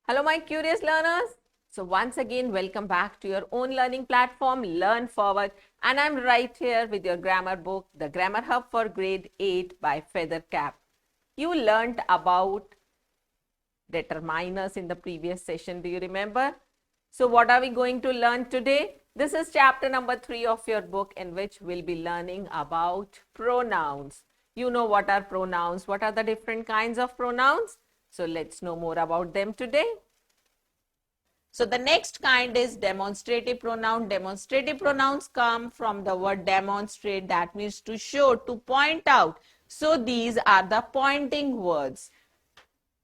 Hello, my curious learners. So once again, welcome back to your own learning platform, Learn Forward. And I'm right here with your grammar book, The Grammar Hub for Grade 8 by Feathercap. You learned about determiners in the previous session. Do you remember? So what are we going to learn today? This is chapter number 3 of your book, in which we'll be learning about pronouns. You know what are pronouns? What are the different kinds of pronouns? So let's know more about them today. So the next kind is demonstrative pronoun. Demonstrative pronouns come from the word demonstrate, that means to show, to point out. So these are the pointing words.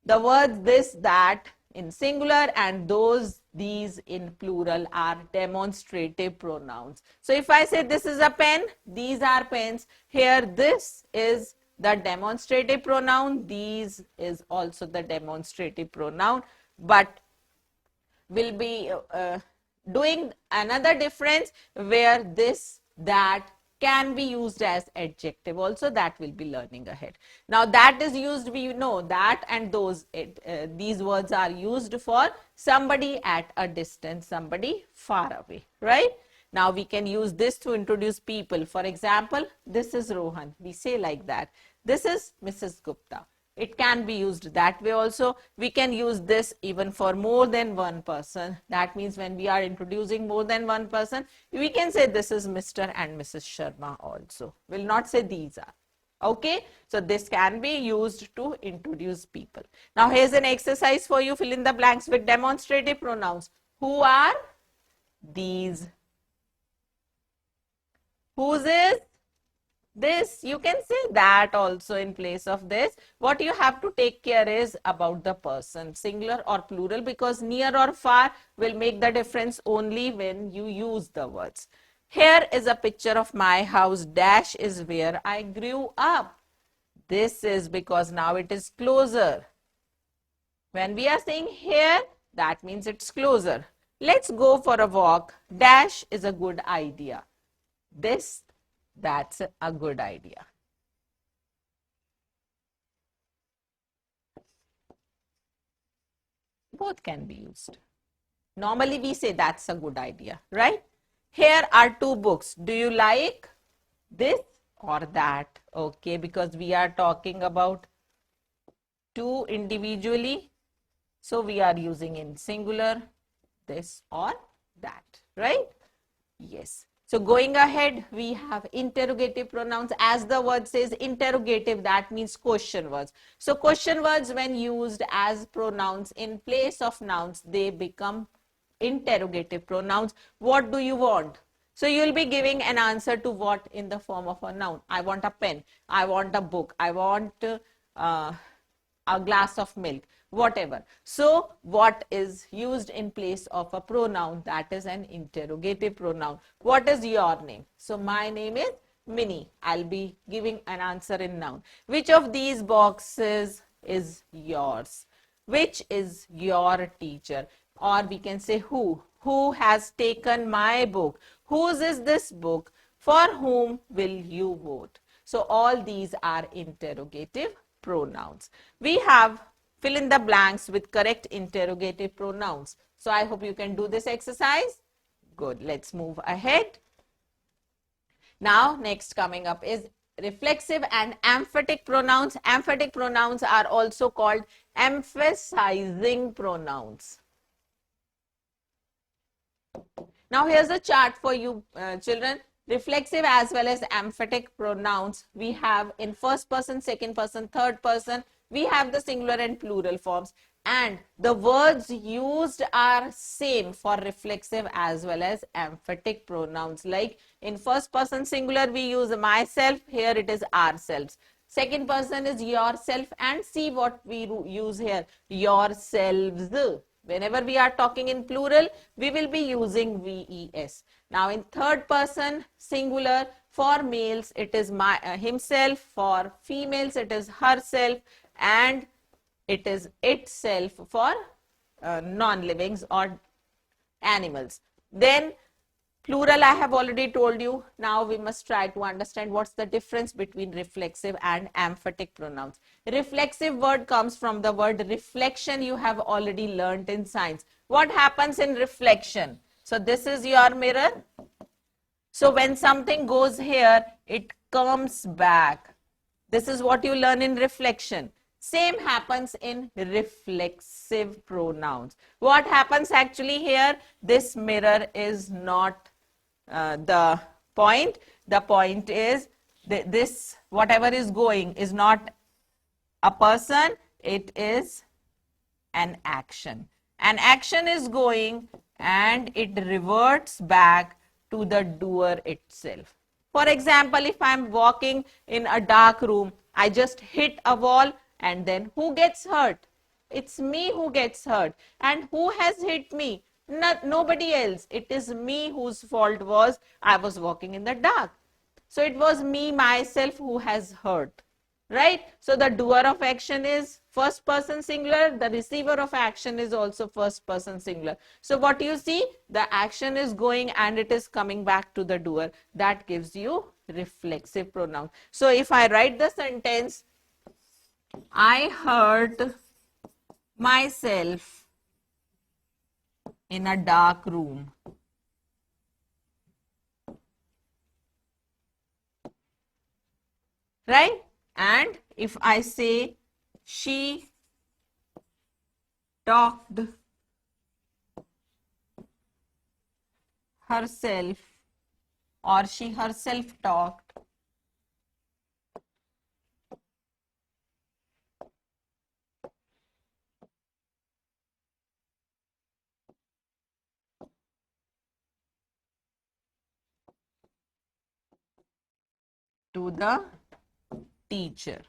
The words this, that in singular and those, these in plural are demonstrative pronouns. So if I say this is a pen, these are pens. Here this is the demonstrative pronoun. These is also the demonstrative pronoun. But we'll be doing another difference where this, that can be used as adjective also. That will be learning ahead. Now that is used, we know that and those, these words are used for somebody at a distance, somebody far away, right? Now we can use this to introduce people. For example, this is Rohan. We say like that. This is Mrs. Gupta. It can be used that way also. We can use this even for more than one person. That means when we are introducing more than one person, we can say this is Mr. and Mrs. Sharma also. We'll not say these are. Okay, so this can be used to introduce people. Now here's an exercise for you. Fill in the blanks with demonstrative pronouns. Who are these? Whose is this? You can say that also in place of this. What you have to take care is about the person, singular or plural, because near or far will make the difference only when you use the words. Here is a picture of my house. Dash is where I grew up. This is because now it is closer. When we are saying here, that means it's closer. Let's go for a walk. Dash is a good idea. This, that's a good idea. Both can be used. Normally we say that's a good idea, right? Here are two books. Do you like this or that? Okay, because we are talking about two individually. So we are using in singular, this or that, right? Yes. So going ahead, we have interrogative pronouns. As the word says interrogative, that means question words. So question words, when used as pronouns in place of nouns, they become interrogative pronouns. What do you want? So you will be giving an answer to what in the form of a noun. I want a pen. I want a book. I want a glass of milk, whatever. So what is used in place of a pronoun? That is an interrogative pronoun. What is your name? So my name is Minnie. I'll be giving an answer in noun. Which of these boxes is yours? Which is your teacher? Or we can say who. Who has taken my book? Whose is this book? For whom will you vote? So all these are interrogative pronouns. We have fill in the blanks with correct interrogative pronouns. So I hope you can do this exercise. Good. Let's move ahead. Now, next coming up is reflexive and emphatic pronouns. Emphatic pronouns are also called emphasizing pronouns. Now, here's a chart for you children. Reflexive as well as emphatic pronouns we have in first person, second person, third person. We have the singular and plural forms, and the words used are same for reflexive as well as emphatic pronouns. Like in first person singular we use myself, here it is ourselves. Second person is yourself, and see what we use here, yourselves. Whenever we are talking in plural, we will be using VES. Now in third person singular, for males it is himself, for females it is herself, and it is itself for non-livings or animals. Then Plural I have already told you. Now we must try to understand what's the difference between reflexive and emphatic pronouns. Reflexive word comes from the word reflection you have already learnt in science. What happens in reflection? So this is your mirror. So when something goes here, it comes back. This is what you learn in reflection. Same happens in reflexive pronouns. What happens actually here? This mirror is not the point. The point is this, whatever is going is not a person, it is an action. An action is going and it reverts back to the doer itself. For example, if I'm walking in a dark room, I just hit a wall and then who gets hurt? It's me who gets hurt. And who has hit me? Nobody else. It is me whose fault was I was walking in the dark. So it was me, myself who has hurt. Right? So the doer of action is first person singular. The receiver of action is also first person singular. So what you see? The action is going and it is coming back to the doer. That gives you reflexive pronoun. So if I write the sentence, I hurt myself in a dark room. Right? And if I say she talked herself or she herself talked to the teacher.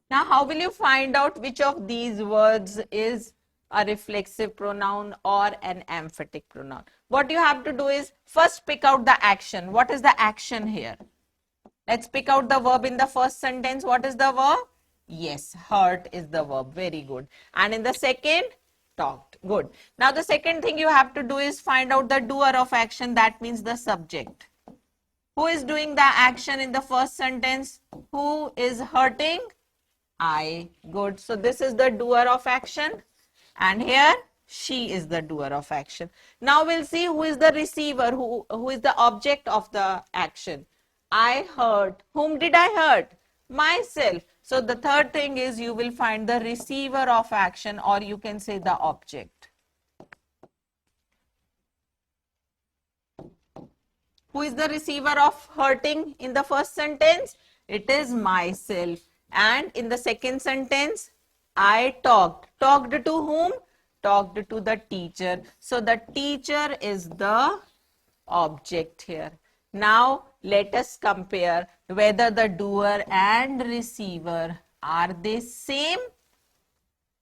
Now, how will you find out which of these words is a reflexive pronoun or an emphatic pronoun? What you have to do is first pick out the action. What is the action here? Let's pick out the verb in the first sentence. What is the verb? Yes, hurt is the verb. Very good. And in the second, talked. Good. Now, the second thing you have to do is find out the doer of action. That means the subject. Who is doing the action in the first sentence? Who is hurting? I. Good. So this is the doer of action. And here she is the doer of action. Now we'll see who is the receiver, who is the object of the action. I hurt. Whom did I hurt? Myself. So the third thing is you will find the receiver of action, or you can say the object. Who is the receiver of hurting in the first sentence? It is myself. And in the second sentence, I talked. Talked to whom? Talked to the teacher. So the teacher is the object here. Now let us compare whether the doer and receiver, are they same?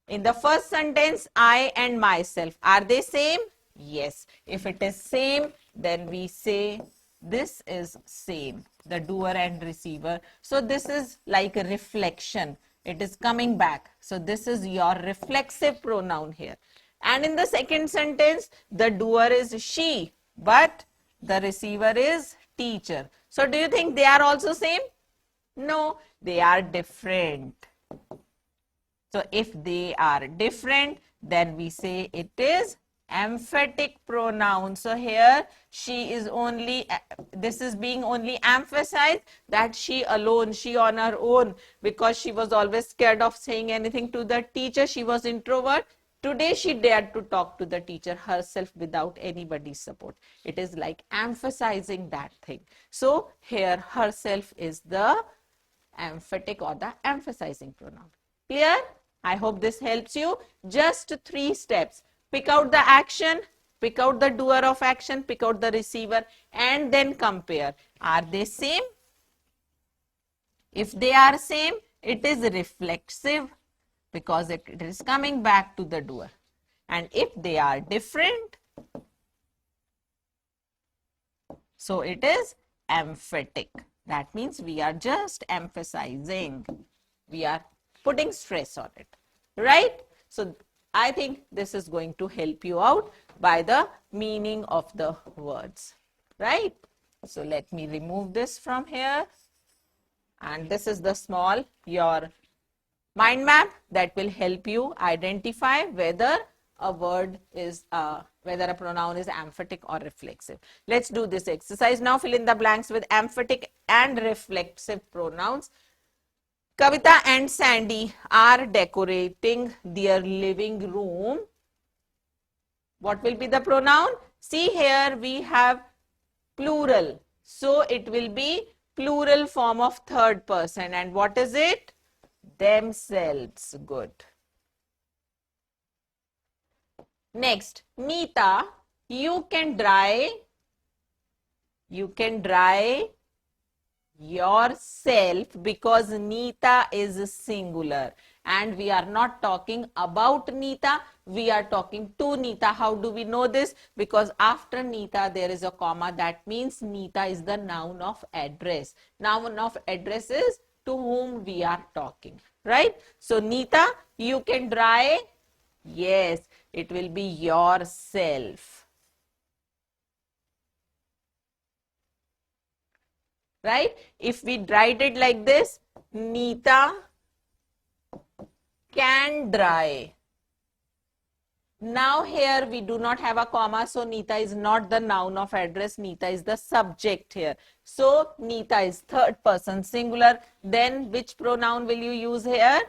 In the first sentence, I and myself, are they same? Yes. If it is same, then we say this is same, the doer and receiver. So this is like a reflection. It is coming back. So this is your reflexive pronoun here. And in the second sentence, the doer is she, but the receiver is teacher. So do you think they are also same? No, they are different. So if they are different, then we say it is emphatic pronoun. So here she is only, this is being only emphasized that she alone, she on her own, because she was always scared of saying anything to the teacher. She was introvert. Today she dared to talk to the teacher herself without anybody's support. It is like emphasizing that thing. So here herself is the emphatic or the emphasizing pronoun. Clear? I hope this helps you. Just 3 steps. Pick out the action, pick out the doer of action, pick out the receiver, and then compare. Are they same? If they are same, it is reflexive because it is coming back to the doer. And if they are different, so it is emphatic. That means we are just emphasizing. We are putting stress on it, right? So I think this is going to help you out. by the meaning of the words, right? So let me remove this from here. And this is the small, your mind map that will help you identify whether a word is, whether a pronoun is emphatic or reflexive. Let's do this exercise now. Fill in the blanks with emphatic and reflexive pronouns. Kavita and Sandy are decorating their living room. What will be the pronoun? See here we have plural. So it will be plural form of third person. And what is it? Themselves. Good. Next, Neeta, you can dry yourself, because Neeta is singular. And we are not talking about Neeta, we are talking to Neeta. How do we know this? Because after Neeta there is a comma. That means Neeta is the noun of address. Noun of address is to whom we are talking, right? So Neeta, you can dry, yes, it will be yourself. Right? If we write it like this, Neeta can dry. Now here we do not have a comma, so Neeta is not the noun of address, Neeta is the subject here. So Neeta is third person singular. Then which pronoun will you use here?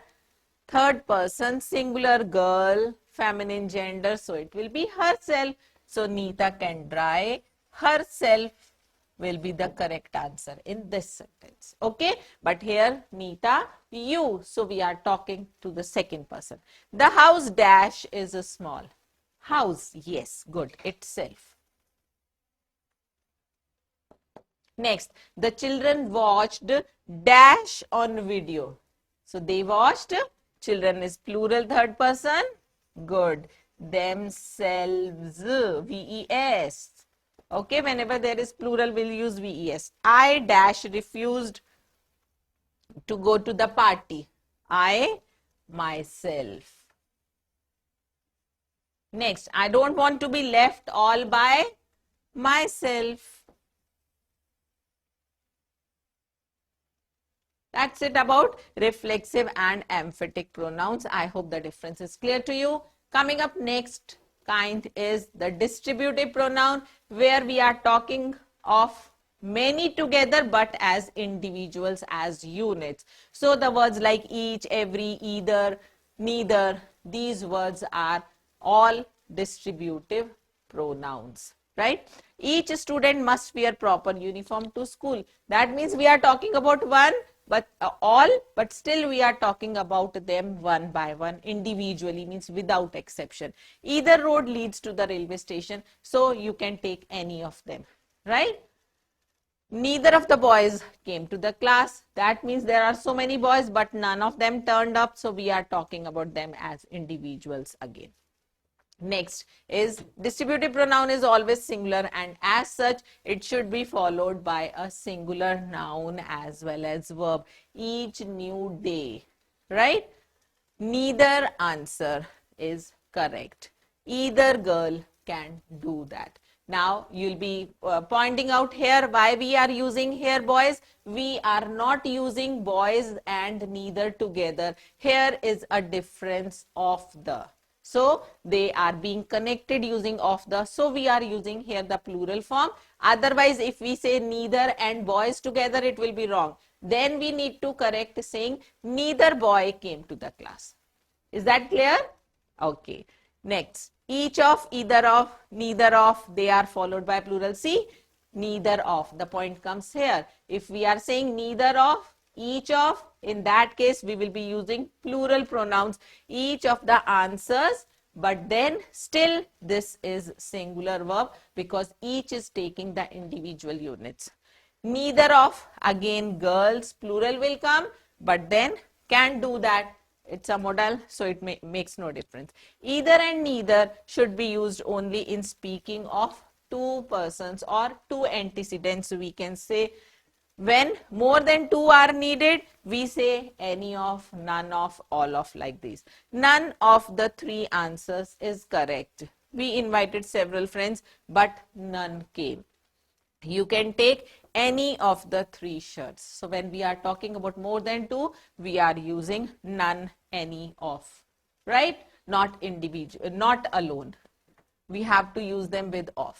Third person singular, girl, feminine gender, so it will be herself. So Neeta can dry herself will be the correct answer in this sentence. Okay, but here Neeta, you, so we are talking to the second person. The house dash is a small. House, yes, good, itself. Next, the children watched dash on video. So they watched, children is plural third person, good, themselves, V-E-S. Okay, whenever there is plural, we'll use VES. I dash refused to go to the party. I myself. Next, I don't want to be left all by myself. That's it about reflexive and emphatic pronouns. I hope the difference is clear to you. Coming up next kind is the distributive pronoun, where we are talking of many together but as individuals, as units. So the words like each, every, either, neither, these words are all distributive pronouns, right? Each student must wear proper uniform to school. That means we are talking about one, but all, but still we are talking about them one by one, individually, means without exception. Either road leads to the railway station, so you can take any of them, right? Neither of the boys came to the class. That means there are so many boys, but none of them turned up, so we are talking about them as individuals again. Next is distributive pronoun is always singular, and as such it should be followed by a singular noun as well as verb. Each new day, right? Neither answer is correct. Either girl can do that. Now you'll be pointing out here why we are using here boys. We are not using boys and neither together. Here is a difference of the. So they are being connected using of the. So we are using here the plural form. Otherwise, if we say neither and boys together, it will be wrong. Then we need to correct saying neither boy came to the class. Is that clear? Okay. Next, each of, either of, neither of, they are followed by plural. See, neither of. The point comes here. If we are saying neither of, each of, in that case we will be using plural pronouns, each of the answers, but then still this is singular verb because each is taking the individual units. Neither of, again girls, plural will come, but then can do that. It's a modal, so it makes no difference. Either and neither should be used only in speaking of two persons or two antecedents. We can say when more than two are needed, we say any of, none of, all of, like this. None of the three answers is correct. We invited several friends, but none came. You can take any of the three shirts. So when we are talking about more than two, we are using none, any, of, right? Not individual, not alone. We have to use them with of.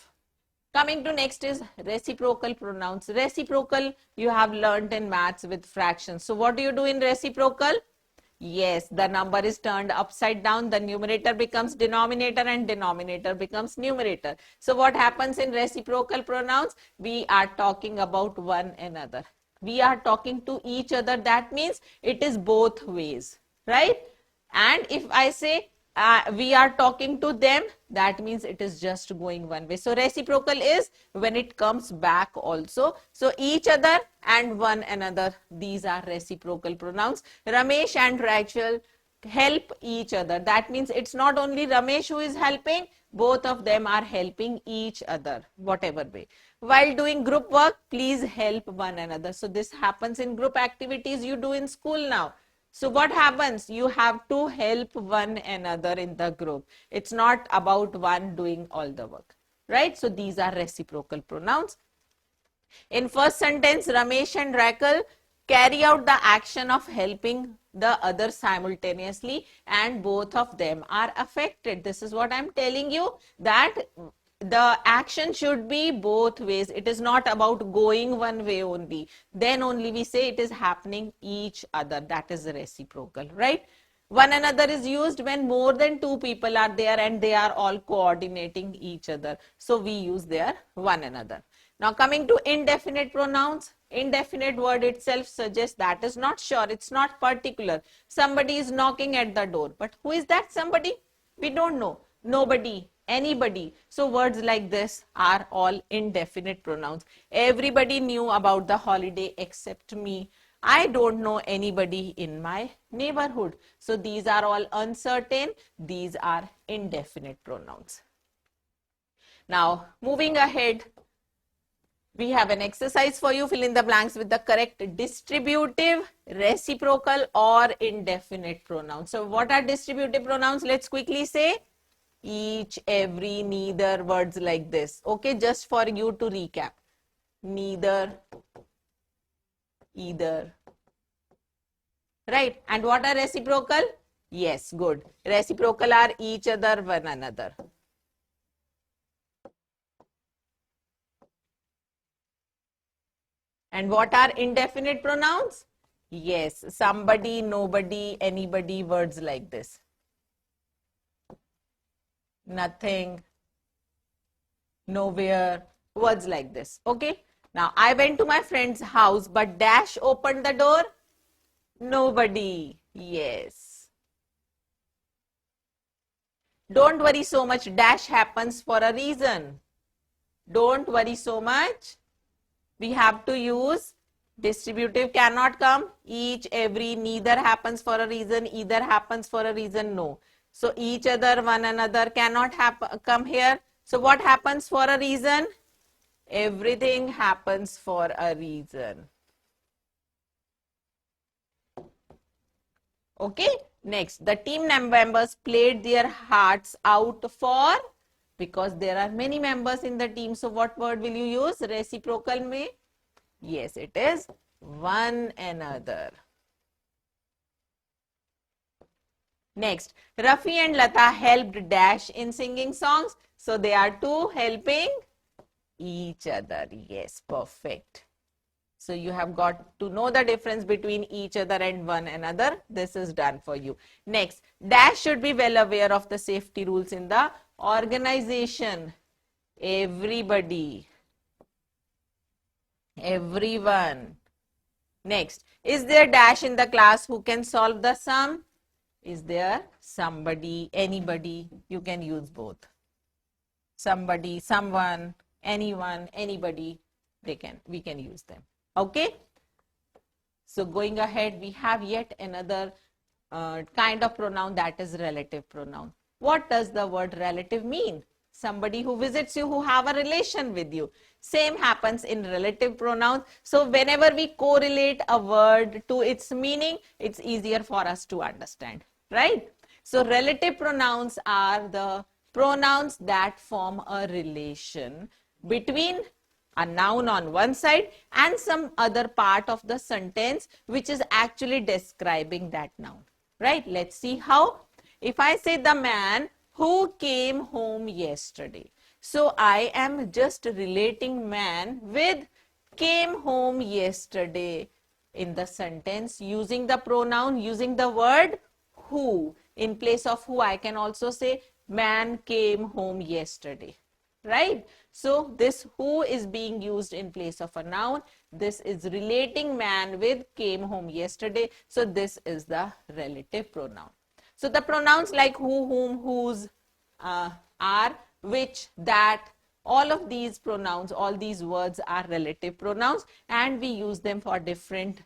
Coming to next is reciprocal pronouns. Reciprocal you have learned in maths with fractions. So what do you do in reciprocal? Yes, the number is turned upside down. The numerator becomes denominator and denominator becomes numerator. So what happens in reciprocal pronouns? We are talking about one another. We are talking to each other. That means it is both ways, right? And if I say we are talking to them, that means it is just going one way. So reciprocal is when it comes back also. So each other and one another, these are reciprocal pronouns. Ramesh and Rachel help each other. That means it's not only Ramesh who is helping, both of them are helping each other, whatever way. While doing group work, please help one another. So this happens in group activities you do in school now. So what happens? You have to help one another in the group. It's not about one doing all the work, right? So these are reciprocal pronouns. In first sentence, Ramesh and Rakal carry out the action of helping the other simultaneously, and both of them are affected. This is what I'm telling you, that the action should be both ways. It is not about going one way only. Then only we say it is happening each other. That is reciprocal, right? One another is used when more than two people are there and they are all coordinating each other. So we use there one another. Now coming to indefinite pronouns. Indefinite word itself suggests that is not sure, it's not particular. Somebody is knocking at the door, but who is that somebody? We don't know. Nobody, anybody. So words like this are all indefinite pronouns. Everybody knew about the holiday except me. I don't know anybody in my neighborhood. So these are all uncertain. These are indefinite pronouns. Now moving ahead, we have an exercise for you. Fill in the blanks with the correct distributive, reciprocal, or indefinite pronouns. So what are distributive pronouns? Let's quickly say each, every, neither, words like this. Okay, just for you to recap. Neither, either. Right. And what are reciprocal? Yes, good. Reciprocal are each other, one another. And what are indefinite pronouns? Yes, somebody, nobody, anybody, words like this. Nothing, nowhere, words like this. Okay. Now, I went to my friend's house, but dash opened the door. Nobody. Yes. Don't worry so much. Dash happens for a reason. Don't worry so much. We have to use distributive cannot come. Each, every, neither happens for a reason. Either happens for a reason. No. So each other, one another cannot come here. So what happens for a reason? Everything happens for a reason. Okay. Next, the team members played their hearts out for, because there are many members in the team. So what word will you use? Reciprocal may? Yes, it is one another. Next, Rafi and Lata helped Dash in singing songs. So they are two helping each other. Yes, perfect. So you have got to know the difference between each other and one another. This is done for you. Next, Dash should be well aware of the safety rules in the organization. Everybody. Everyone. Next, is there Dash in the class who can solve the sum? Is there somebody, anybody? You can use both. Somebody, someone, anyone, anybody, we can use them. Okay. So going ahead, we have yet another kind of pronoun, that is relative pronoun. What does the word relative mean? Somebody who visits you, who have a relation with you. Same happens in relative pronouns. So whenever we correlate a word to its meaning, it's easier for us to understand, right? So relative pronouns are the Pronouns that form a relation between a noun on one side and some other part of the sentence which is actually describing that noun. Right? Let's see how. If I say the man who came home yesterday. So I am just relating man with came home yesterday in the sentence using the pronoun, using the word who. In place of who, I can also say man came home yesterday. Right? So this who is being used in place of a noun. This is relating man with came home yesterday. So this is the relative pronoun. So the pronouns like who, whom, whose, are, which, that, all of these pronouns, all these words are relative pronouns, and we use them for different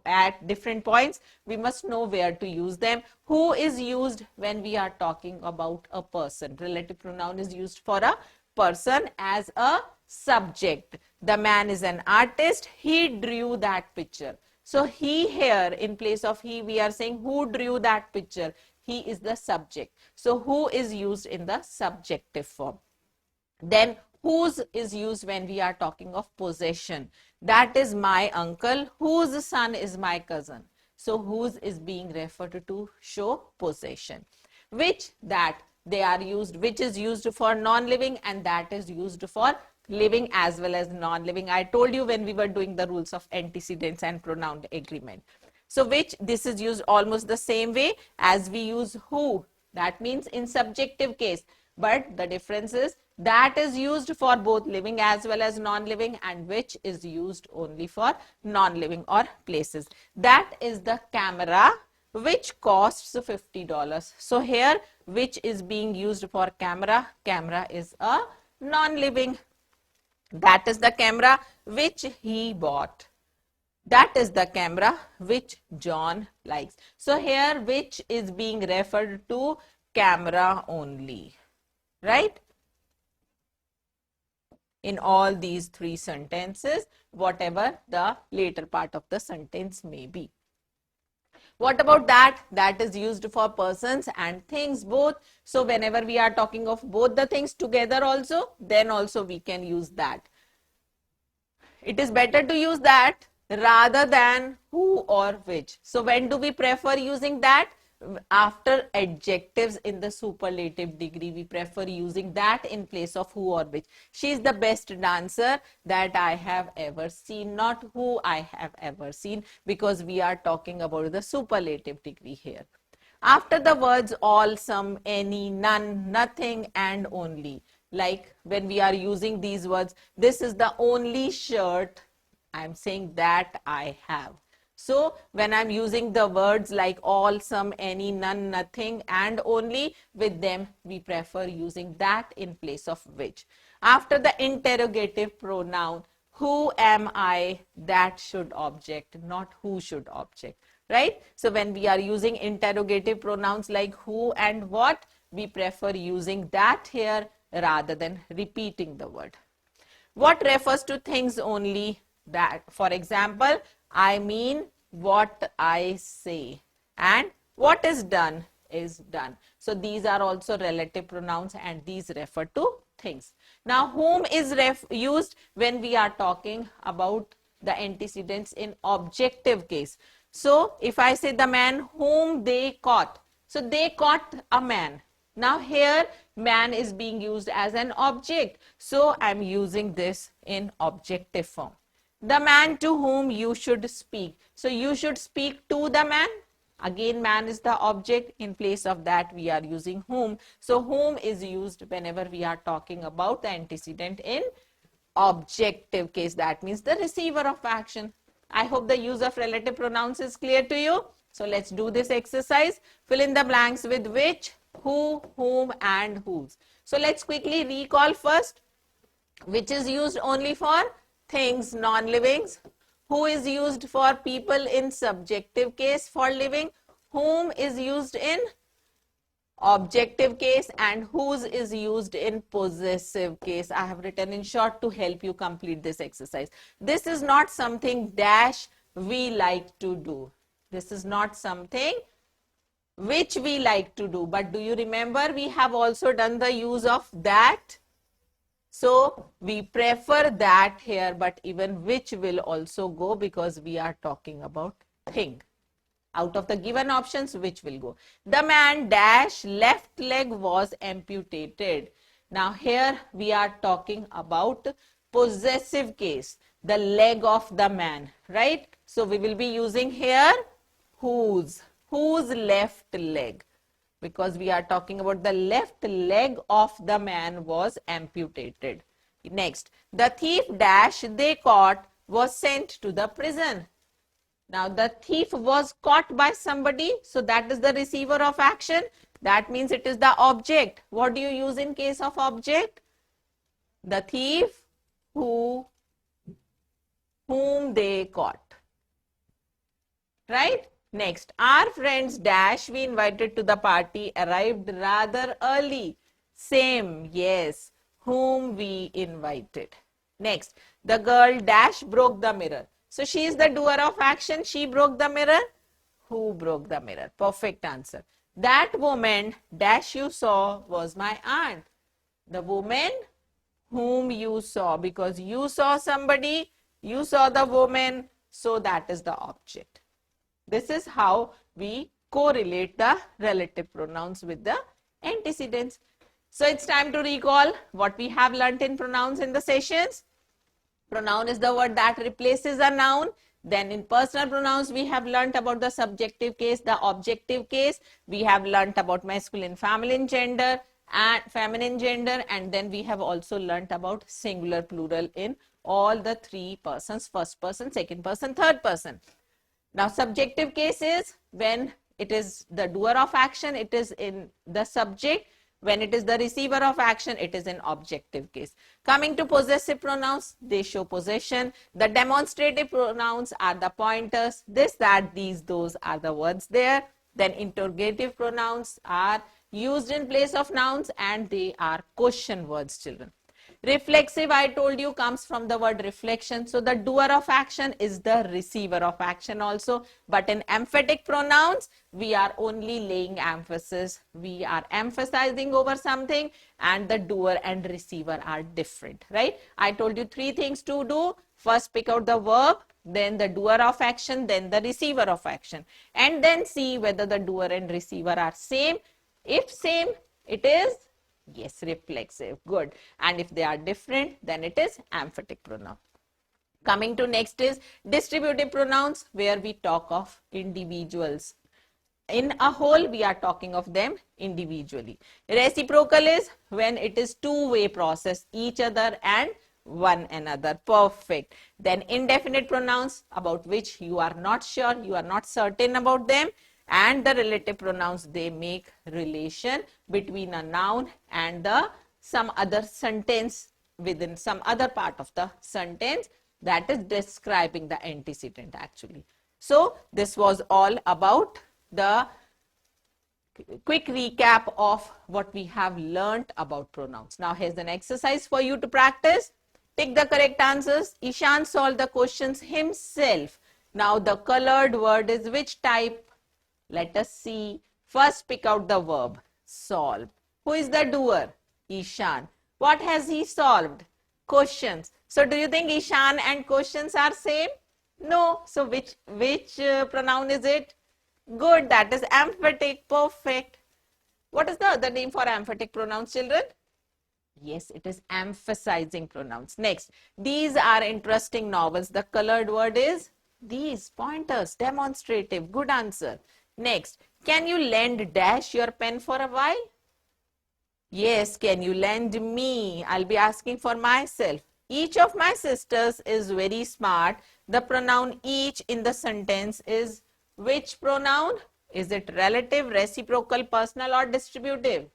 at different points. We must know where to use them. Who is used when we are talking about a person. Relative pronoun is used for a person as a subject. The man is an artist. He drew that picture. So he here, in place of he, we are saying who drew that picture. He is the subject. So who is used in the subjective form. Then whose is used when we are talking of possession. That is my uncle, whose son is my cousin. So whose is being referred to show possession. Which, that, they are used, which is used for non-living and that is used for living as well as non-living. I told you when we were doing the rules of antecedents and pronoun agreement. So which, this is used almost the same way as we use who. That means in subjective case. But the difference is that is used for both living as well as non-living and which is used only for non-living or places. That is the camera which costs $50. So here which is being used for camera. Camera is a non-living. That is the camera which he bought. That is the camera which John likes. So here which is being referred to camera only. Right? In all these three sentences, whatever the later part of the sentence may be. What about that? That is used for persons and things both. So whenever we are talking of both the things together also, then also we can use that. It is better to use that rather than who or which. So when do we prefer using that? After adjectives in the superlative degree, we prefer using that in place of who or which. She is the best dancer that I have ever seen, not who I have ever seen, because we are talking about the superlative degree here. After the words all, some, any, none, nothing, and only. Like when we are using these words, this is the only shirt I'm saying that I have. So when I'm using the words like all, some, any, none, nothing, and only, with them we prefer using that in place of which. After the interrogative pronoun, who am I, that should object, not who should object. Right? So when we are using interrogative pronouns like who and what, we prefer using that here rather than repeating the word. What refers to things only? That, for example, I mean what I say, and what is done is done. So these are also relative pronouns and these refer to things. Now whom is used when we are talking about the antecedents in objective case. So if I say the man whom they caught, so they caught a man. Now here man is being used as an object. So I'm using this in objective form. The man to whom you should speak. So you should speak to the man. Again, man is the object. In place of that, we are using whom. So whom is used whenever we are talking about the antecedent in objective case. That means the receiver of action. I hope the use of relative pronouns is clear to you. So let's do this exercise. Fill in the blanks with which, who, whom, and whose. So let's quickly recall first. Which is used only for things, non-livings. Who is used for people in subjective case for living. Whom is used in objective case, and whose is used in possessive case. I have written in short to help you complete this exercise. This is not something dash we like to do. This is not something which we like to do. But do you remember we have also done the use of that? So we prefer that here, but even which will also go because we are talking about thing. Out of the given options, which will go? The man dash left leg was amputated. Now here we are talking about possessive case, the leg of the man, right? So we will be using here whose left leg, because we are talking about the left leg of the man was amputated. Next, the thief dash they caught was sent to the prison. Now the thief was caught by somebody, so that is the receiver of action. That means it is the object. What do you use in case of object? The thief whom they caught. Right? Next, our friends dash we invited to the party arrived rather early. Same, yes, whom we invited. Next, the girl dash broke the mirror. So she is the doer of action. She broke the mirror. Who broke the mirror? Perfect answer. That woman dash you saw was my aunt. The woman whom you saw, because you saw somebody, you saw the woman, so that is the object. This is how we correlate the relative pronouns with the antecedents. So it's time to recall what we have learnt in pronouns in the sessions. Pronoun is the word that replaces a noun. Then in personal pronouns, we have learnt about the subjective case, the objective case. We have learnt about masculine, feminine gender, and then we have also learnt about singular, plural in all the three persons: first person, second person, third person. Now, subjective case is when it is the doer of action, it is in the subject. When it is the receiver of action, it is in objective case. Coming to possessive pronouns, they show possession. The demonstrative pronouns are the pointers. This, that, these, those are the words there. Then interrogative pronouns are used in place of nouns and they are question words, children. Reflexive, I told you, comes from the word reflection. So the doer of action is the receiver of action also. But in emphatic pronouns, we are only laying emphasis. We are emphasizing over something, and the doer and receiver are different, right? I told you three things to do. First, pick out the verb, then the doer of action, then the receiver of action. And then see whether the doer and receiver are same. If same, it is, yes, reflexive. Good. And if they are different, then it is emphatic pronoun. Coming to next is distributive pronouns, where we talk of individuals. In a whole, we are talking of them individually. Reciprocal is when it is two-way process, each other and one another. Perfect. Then indefinite pronouns, about which you are not sure, you are not certain about them. And the relative pronouns, they make relation between a noun and the some other sentence within some other part of the sentence that is describing the antecedent actually. So this was all about the quick recap of what we have learnt about pronouns. Now here's an exercise for you to practice. Tick the correct answers. Ishan solved the questions himself. Now the colored word is which type? Let us see. First, pick out the verb, solve. Who is the doer? Ishan. What has he solved? Questions. So, do you think Ishan and questions are same? No. So, which pronoun is it? Good. That is emphatic. Perfect. What is the other name for emphatic pronouns, children? Yes, it is emphasizing pronouns. Next, these are interesting novels. The colored word is these, pointers, demonstrative. Good answer. Next, can you lend dash your pen for a while? Yes, can you lend me? I'll be asking for myself. Each of my sisters is very smart. The pronoun each in the sentence is which pronoun? Is it relative, reciprocal, personal, or distributive?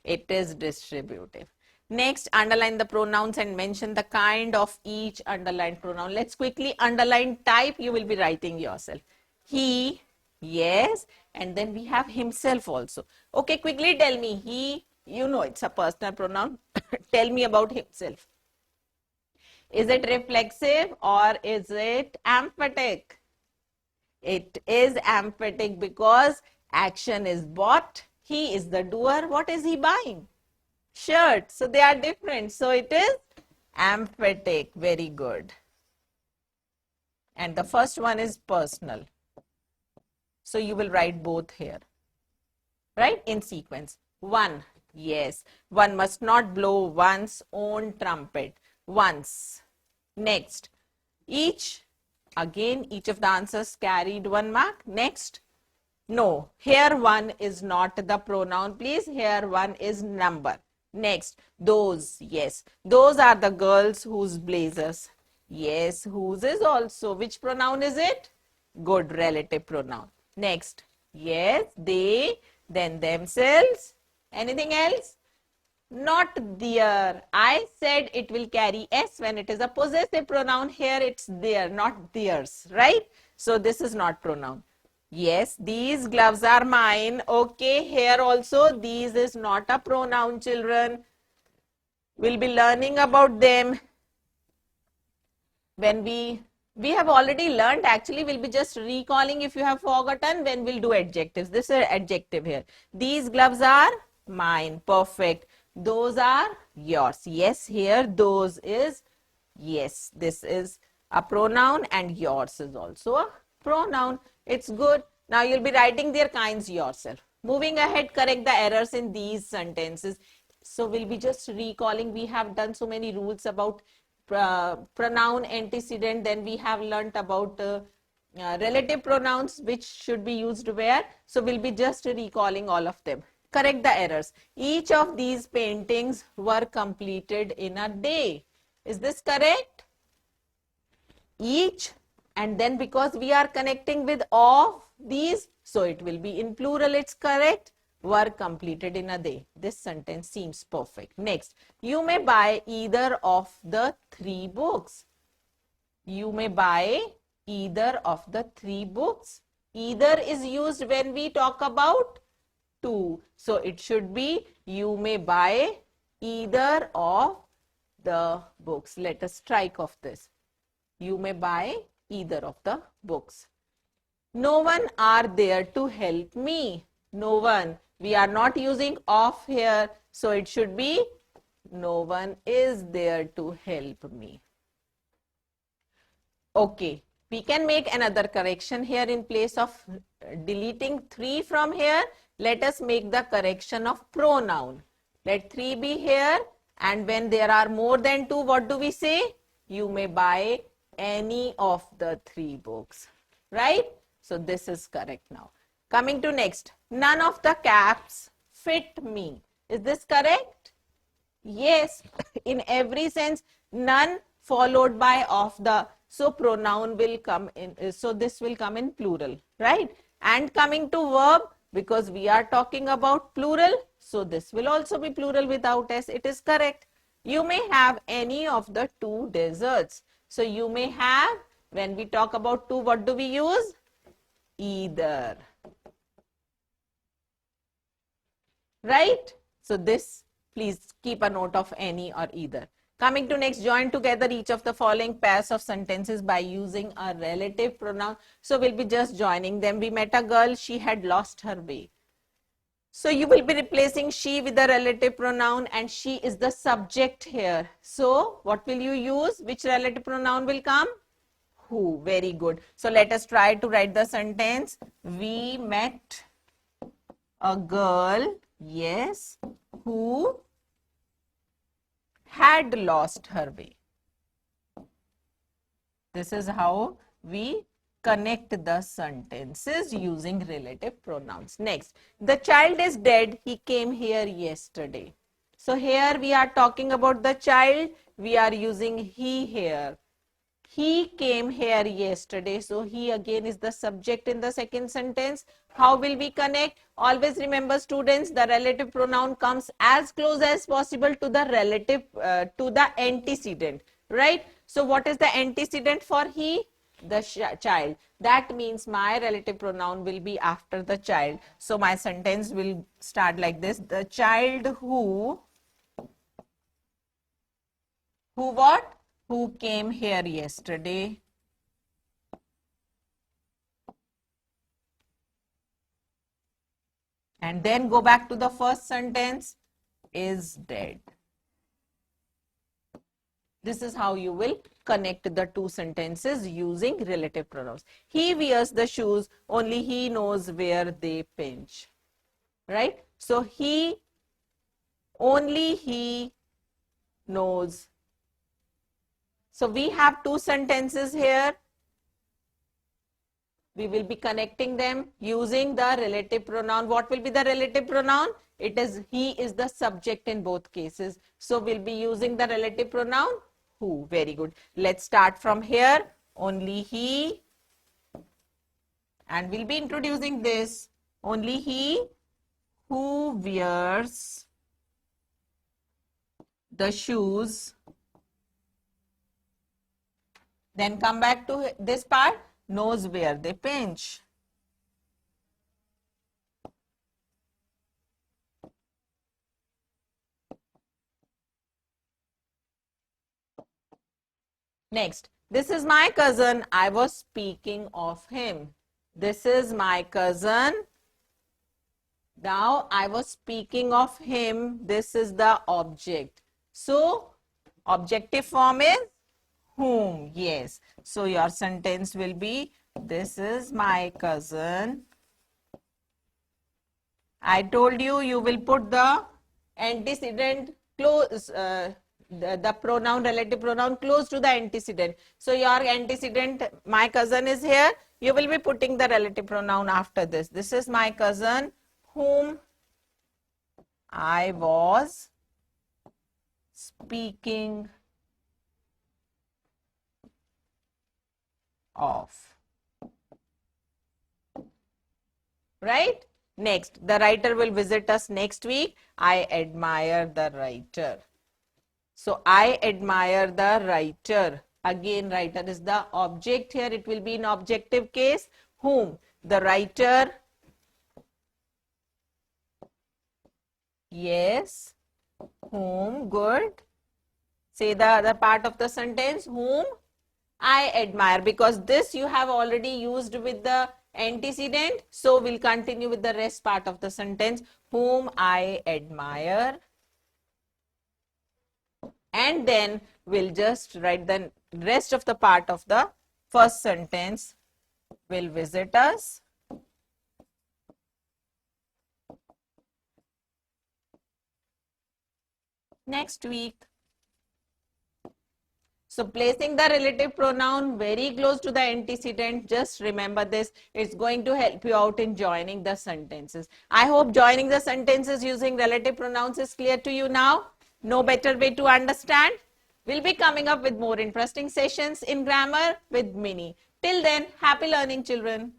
It is distributive. Next, underline the pronouns and mention the kind of each underlined pronoun. Let's quickly underline type. You will be writing yourself. He, yes, and then we have himself also. Okay, quickly tell me. He, you know it's a personal pronoun. Tell me about himself. Is it reflexive or is it emphatic? It is emphatic because Action is bought. He is the doer. What is he buying? Shirt. So they are different. So it is emphatic. Very good. And the first one is personal. So you will write both here, right? In sequence. One. Yes. One must not blow one's own trumpet. Once. Next. Each. Again, each of the answers carried 1 mark. Next. No, here one is not the pronoun, please. Here one is number. Next, those, yes. Those are the girls whose blazers. Yes, whose is also. Which pronoun is it? Good, relative pronoun. Next, yes, they, then themselves. Anything else? Not their. I said it will carry S when it is a possessive pronoun. Here it's their, not theirs, right? So this is not pronoun. Yes, these gloves are mine. Okay, here also these is not a pronoun, children. We'll be learning about them when we have already learned. Actually, we'll be just recalling if you have forgotten when we'll do adjectives. This is adjective here. These gloves are mine. Perfect. Those are yours. Yes, here those is, yes, this is a pronoun and yours is also a pronoun. It's good. Now you'll be writing their kinds yourself. Moving ahead, correct the errors in these sentences. So we'll be just recalling. We have done so many rules about pronoun antecedent. Then we have learnt about relative pronouns which should be used where. So we'll be just recalling all of them. Correct the errors. Each of these paintings were completed in a day. Is this correct? Each, and then because we are connecting with of these, so it will be in plural. It's correct. Were completed in a day. This sentence seems perfect. Next, you may buy either of the 3 books. You may buy either of the 3 books. Either is used when we talk about 2. So it should be you may buy either of the books. Let us strike off this. You may buy either of the books. No one are there to help me. No one. We are not using of here. So it should be no one is there to help me. Okay. We can make another correction here in place of deleting 3 from here. Let us make the correction of pronoun. Let 3 be here. And when there are more than 2, what do we say? You may buy any of the 3 books, right? So this is correct now. Coming to next, none of the caps fit me. Is this correct? Yes, in every sense, none followed by of the, so pronoun will come in, so this will come in plural, right? And coming to verb, because we are talking about plural, so this will also be plural without S. It is correct. You may have any of the 2 desserts. So you may have, when we talk about 2, what do we use? Either. Right? So this, please keep a note of any or either. Coming to next, join together each of the following pairs of sentences by using a relative pronoun. So we'll be just joining them. We met a girl, she had lost her way. So you will be replacing she with the relative pronoun, and she is the subject here. So what will you use? Which relative pronoun will come? Who. Very good. So let us try to write the sentence. We met a girl, yes, who had lost her way. This is how we connect the sentences using relative pronouns. Next, the child is dead. He came here yesterday. So here we are talking about the child. We are using he here. He came here yesterday. So he again is the subject in the second sentence. How will we connect? Always remember, students, the relative pronoun comes as close as possible to the relative, to the antecedent, right? So what is the antecedent for he? The child. That means my relative pronoun will be after the child. So my sentence will start like this. The child who what? Who came here yesterday. and then go back to the first sentence, is dead. This is how you will connect the two sentences using relative pronouns. He wears the shoes, only he knows where they pinch. Right? So only he knows. So we have two sentences here. We will be connecting them using the relative pronoun. What will be the relative pronoun? It is he is the subject in both cases. So we'll be using the relative pronoun who. Very good. Let's start from here. Only he, and we'll be introducing this. Only he who wears the shoes. Then come back to this part, knows where they pinch. Next, this is my cousin. I was speaking of him. This is my cousin. Now, I was speaking of him. This is the object. So, objective form is whom. Yes. So, your sentence will be, this is my cousin. I told you, you will put the antecedent close, the pronoun, relative pronoun close to the antecedent. So, your antecedent, my cousin is here. You will be putting the relative pronoun after this. This is my cousin whom I was speaking of. Right? Next, the writer will visit us next week. I admire the writer. So, I admire the writer. Again, writer is the object here. It will be in objective case. Whom? The writer. Yes. Whom? Good. Say the other part of the sentence. Whom I admire. Because this you have already used with the antecedent. So, we'll continue with the rest part of the sentence. Whom I admire. And then we'll just write the rest of the part of the first sentence. Will visit us next week. So, placing the relative pronoun very close to the antecedent, just remember this, it's going to help you out in joining the sentences. I hope joining the sentences using relative pronouns is clear to you now. No better way to understand. We'll be coming up with more interesting sessions in grammar with Minnie. Till then, happy learning, children.